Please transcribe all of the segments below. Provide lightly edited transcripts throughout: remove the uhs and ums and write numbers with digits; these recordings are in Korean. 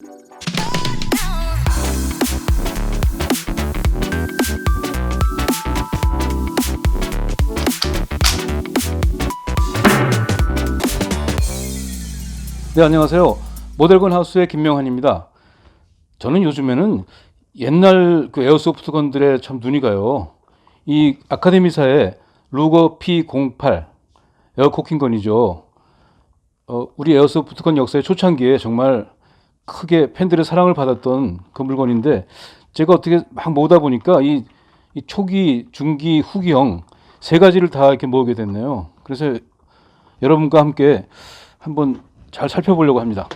네, 안녕하세요. 모델건 하우스의 김명환입니다. 저는 요즘에는 옛날 그 에어소프트건들에 참 눈이 가요. 이 아카데미사의 루거 P08 에어코킹건이죠. 우리 에어소프트건 역사의 초창기에 정말 크게 팬들의 사랑을 받았던 그 물건인데, 제가 어떻게 막 모으다 보니까 이 초기, 중기, 후기형 세 가지를 다 이렇게 모으게 됐네요. 그래서 여러분과 함께 한번 잘 살펴보려고 합니다.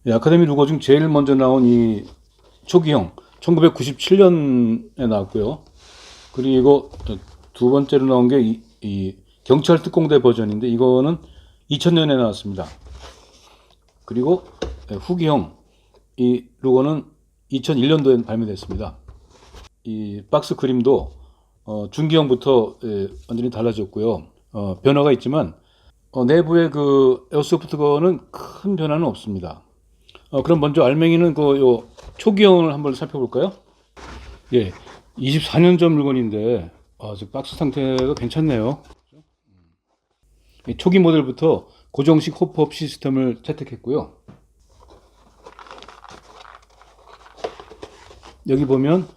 아카데미 루거 중 제일 먼저 나온 이 초기형 1997년에 나왔고요. 그리고 두 번째로 나온 게 이 경찰 특공대 버전인데, 이거는 2000년에 나왔습니다. 그리고 후기형 이 루거는 2001년도에 발매됐습니다. 이 박스 그림도 중기형부터 완전히 달라졌고요. 변화가 있지만 내부의 그 에어소프트건은 큰 변화는 없습니다. 그럼 먼저 알맹이는 요 초기형을 한번 살펴볼까요? 예, 24년 전 물건인데 박스 상태가 괜찮네요. 초기 모델부터 고정식 호프업 시스템을 채택했고요. 여기 보면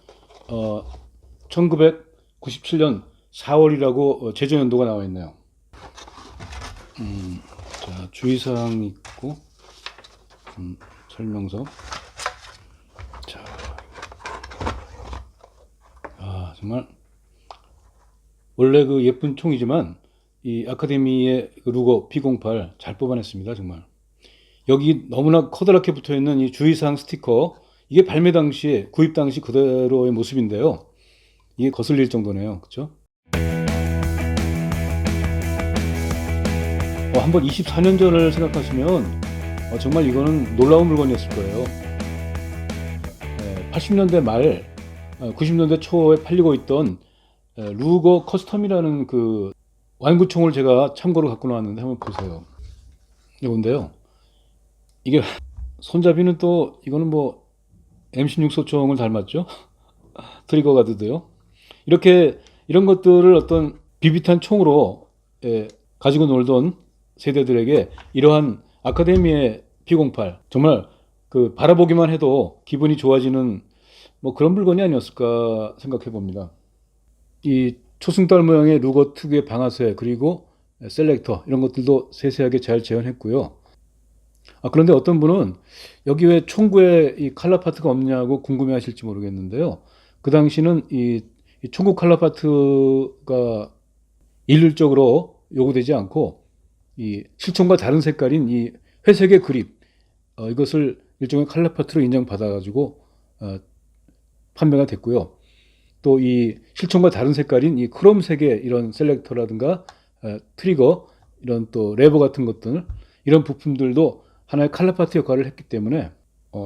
1997년 4월이라고 제조 연도가 나와 있네요. 자, 주의사항이 있고, 설명서. 자, 정말 원래 그 예쁜 총이지만 이 아카데미의 그 루거 P08 잘 뽑아냈습니다. 정말 여기 너무나 커다랗게 붙어있는 이 주의사항 스티커, 이게 발매 당시에, 구입 당시 그대로의 모습인데요. 이게 거슬릴 정도네요. 그렇죠? 한번 24년 전을 생각하시면 정말 이거는 놀라운 물건이었을 거예요. 80년대 말, 90년대 초에 팔리고 있던 루거 커스텀이라는 그 완구총을 제가 참고로 갖고 나왔는데 한번 보세요. 이건데요. 이게 손잡이는 또 이거는 뭐 M16 소총을 닮았죠? 트리거 가드도요. 이렇게 이런 것들을 어떤 비비탄 총으로 가지고 놀던 세대들에게 이러한 아카데미의 P08 정말 그 바라보기만 해도 기분이 좋아지는 뭐 그런 물건이 아니었을까 생각해 봅니다. 이 초승달 모양의 루거 특유의 방아쇠, 그리고 셀렉터, 이런 것들도 세세하게 잘 재현했고요. 그런데 어떤 분은 여기 왜 총구에 이 칼라 파트가 없냐고 궁금해 하실지 모르겠는데요. 그 당시는 이 총구 칼라 파트가 일률적으로 요구되지 않고 이 실총과 다른 색깔인 이 회색의 그립, 이것을 일종의 칼라 파트로 인정받아가지고 판매가 됐고요. 또 이 실총과 다른 색깔인 이 크롬색의 이런 셀렉터라든가 트리거, 이런 또 레버 같은 것들, 이런 부품들도 하나의 칼라 파트 역할을 했기 때문에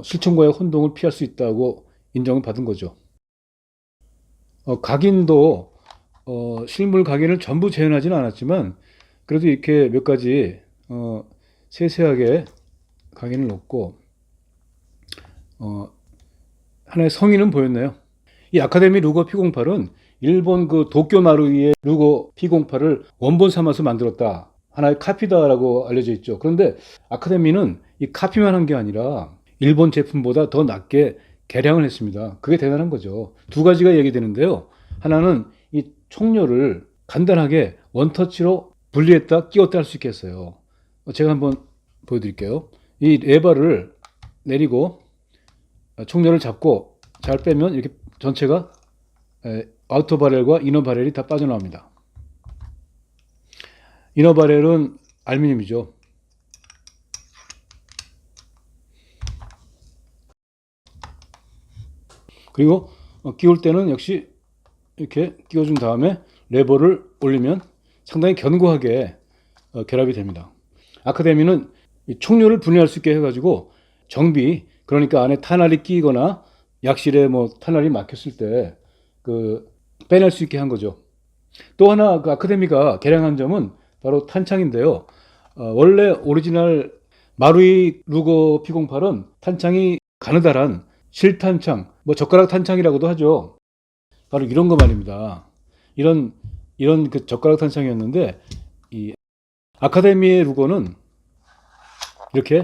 실총과의 혼동을 피할 수 있다고 인정을 받은 거죠. 각인도 실물 각인을 전부 재현하지는 않았지만 그래도 이렇게 몇 가지 세세하게 각인을 넣고 하나의 성의는 보였네요. 이 아카데미 루거 P08은 일본 그 도쿄 마루이의 루거 P08을 원본 삼아서 만들었다, 하나의 카피다라고 알려져 있죠. 그런데 아카데미는 이 카피만 한 게 아니라 일본 제품보다 더 낮게 개량을 했습니다. 그게 대단한 거죠. 두 가지가 얘기되는데요. 하나는 이 총료를 간단하게 원터치로 분리했다 끼웠다 할 수 있게 했어요. 제가 한번 보여드릴게요. 이 레버를 내리고 총료를 잡고 잘 빼면 이렇게 전체가 아우터 바렐과 이너 바렐이 다 빠져나옵니다. 이너 바렐은 알루미늄이죠. 그리고 끼울 때는 역시 이렇게 끼워준 다음에 레버를 올리면 상당히 견고하게 결합이 됩니다. 아카데미는 총료를 분해할 수 있게 해가지고 정비, 그러니까 안에 탄알이 끼거나 약실에 뭐 탄알이 막혔을 때 그 빼낼 수 있게 한 거죠. 또 하나 그 아카데미가 개량한 점은 바로 탄창인데요. 원래 오리지널 마루이 루거 P08은 탄창이 가느다란 실탄창, 뭐 젓가락 탄창이라고도 하죠. 바로 이런 거 말입니다. 이런 그 젓가락 탄창이었는데, 이 아카데미의 루거는 이렇게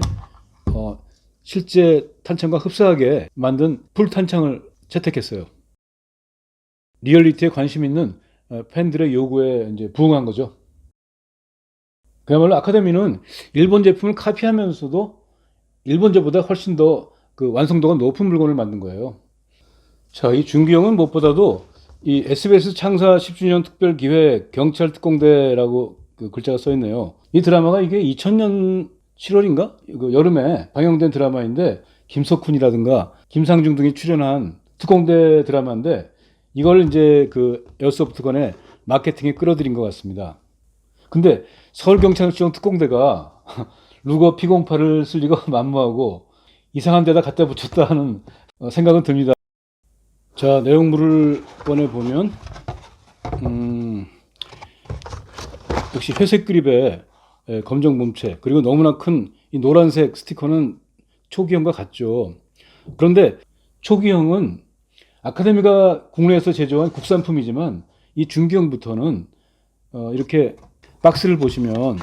실제 탄창과 흡사하게 만든 풀 탄창을 채택했어요. 리얼리티에 관심 있는 팬들의 요구에 이제 부응한 거죠. 그야말로 아카데미는 일본 제품을 카피하면서도 일본제보다 훨씬 더 그 완성도가 높은 물건을 만든 거예요. 자, 이 준규형은 무엇보다도 이 SBS 창사 10주년 특별 기획 경찰 특공대라고 그 글자가 써 있네요. 이 드라마가 이게 2000년 7월인가? 그 여름에 방영된 드라마인데 김석훈이라든가 김상중 등이 출연한 특공대 드라마인데 이걸 이제 그 에어소프트건의 마케팅에 끌어들인 것 같습니다. 근데 서울경찰청 특공대가 루거 P08을 쓸 리가 만무하고 이상한 데다 갖다 붙였다 하는 생각은 듭니다. 자, 내용물을 꺼내 보면 역시 회색 그립에 검정 몸체 그리고 너무나 큰 이 노란색 스티커는 초기형과 같죠. 그런데 초기형은 아카데미가 국내에서 제조한 국산품이지만 이 중기형부터는 이렇게 박스를 보시면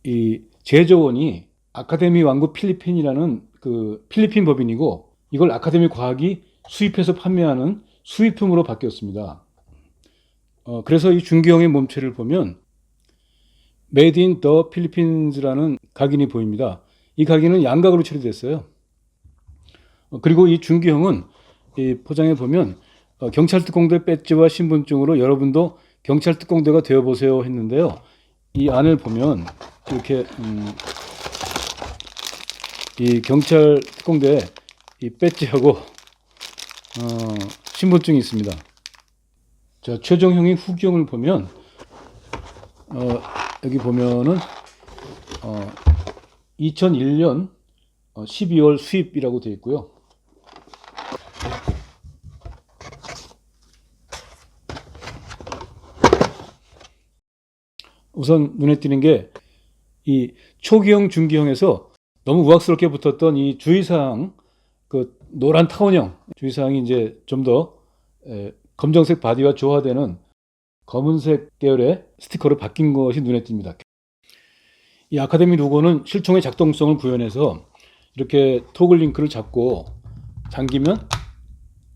이 제조원이 아카데미 왕국 필리핀이라는 그 필리핀 법인이고 이걸 아카데미 과학이 수입해서 판매하는 수입품으로 바뀌었습니다. 그래서 이 중기형의 몸체를 보면 Made in the Philippines라는 각인이 보입니다. 이 각인은 양각으로 처리됐어요. 그리고 이 중기형은 이 포장에 보면 경찰 특공대 배지와 신분증으로 여러분도 경찰 특공대가 되어보세요 했는데요. 이 안을 보면 이렇게 이 경찰 특공대 이 배지하고 신분증이 있습니다. 자, 최종형인 후기형을 보면 여기 보면은 2001년 12월 수입이라고 되어 있고요. 우선 눈에 띄는 게 이 초기형, 중기형에서 너무 우악스럽게 붙었던 이 주의사항, 그 노란 타원형 주의사항이 이제 좀 더 검정색 바디와 조화되는 검은색 계열의 스티커로 바뀐 것이 눈에 띕니다. 이 아카데미 로고는 실총의 작동성을 구현해서 이렇게 토글 링크를 잡고 잠기면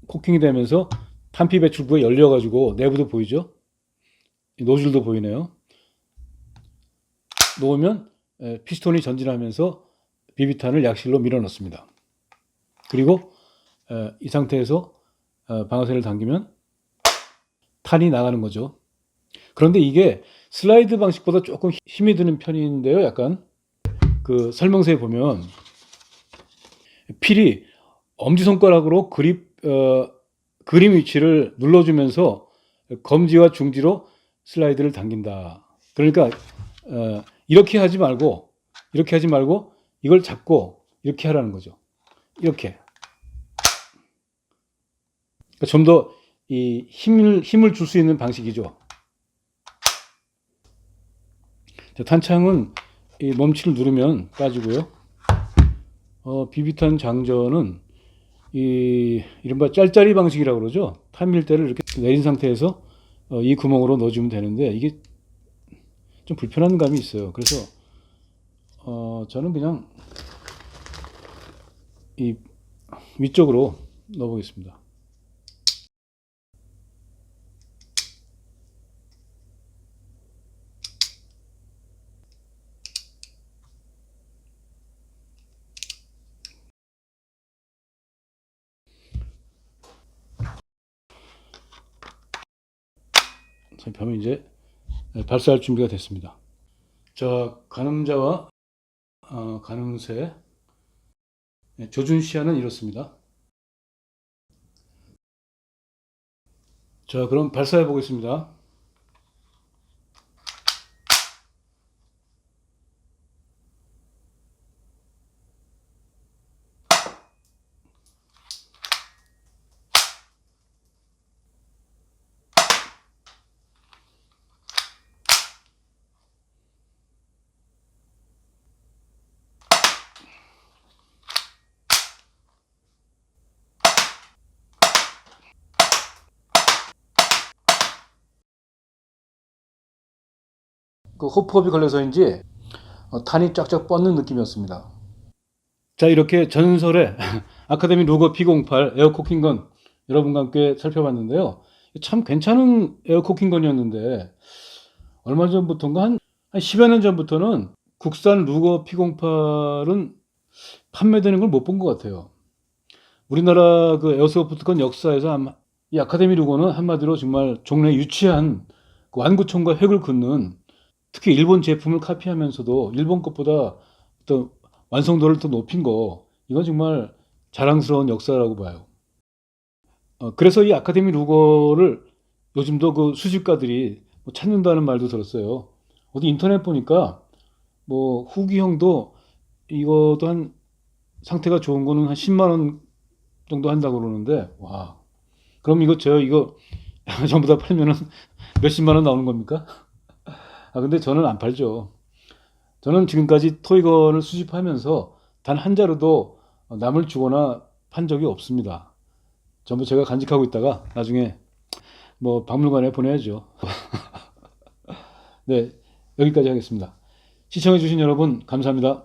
코킹이 되면서 탄피 배출구가 열려가지고 내부도 보이죠? 노즐도 보이네요. 놓으면 피스톤이 전진하면서 비비탄을 약실로 밀어넣습니다. 그리고 이 상태에서 방아쇠를 당기면 탄이 나가는 거죠. 그런데 이게 슬라이드 방식보다 조금 힘이 드는 편인데요. 약간 그 설명서에 보면 필이 엄지손가락으로 그림 위치를 눌러주면서 검지와 중지로 슬라이드를 당긴다. 그러니까 이렇게 하지 말고 이걸 잡고 이렇게 하라는 거죠. 이렇게. 그러니까 좀 더 이 힘을 줄 수 있는 방식이죠. 탄창은 이 멈치를 누르면 빠지고요. 비비탄 장전은 이른바 짤짤이 방식이라고 그러죠. 탄밀대를 이렇게 내린 상태에서 이 구멍으로 넣어주면 되는데 이게 좀 불편한 감이 있어요. 그래서 저는 그냥 이 위쪽으로 넣어보겠습니다. 보면 이제 발사할 준비가 됐습니다. 자, 가늠자와 가늠쇠 조준 시야는 이렇습니다. 자, 그럼 발사해 보겠습니다. 그 호흡법이 걸려서인지 탄이 쫙쫙 뻗는 느낌이었습니다. 자, 이렇게 전설의 아카데미 루거 P08 에어코킹건 여러분과 함께 살펴봤는데요. 참 괜찮은 에어코킹건이었는데 얼마 전부터인가 한 10여 년 전부터는 국산 루거 P08은 판매되는 걸 못 본 것 같아요. 우리나라 그 에어소프트건 역사에서 이 아카데미 루거는 한마디로 정말 종래 유치한 그 완구총과 획을 긋는, 특히 일본 제품을 카피하면서도 일본 것보다 어떤 완성도를 더 높인 거, 이건 정말 자랑스러운 역사라고 봐요. 그래서 이 아카데미 루거를 요즘도 그 수집가들이 뭐 찾는다는 말도 들었어요. 어디 인터넷 보니까 뭐 후기형도 이것도 한 상태가 좋은 거는 한 10만 원 정도 한다고 그러는데, 와, 그럼 이거 전부 다 팔면은 몇십만 원 나오는 겁니까? 근데 저는 안 팔죠. 저는 지금까지 토이건을 수집하면서 단 한 자루도 남을 주거나 판 적이 없습니다. 전부 제가 간직하고 있다가 나중에 뭐 박물관에 보내야죠. 네, 여기까지 하겠습니다. 시청해주신 여러분 감사합니다.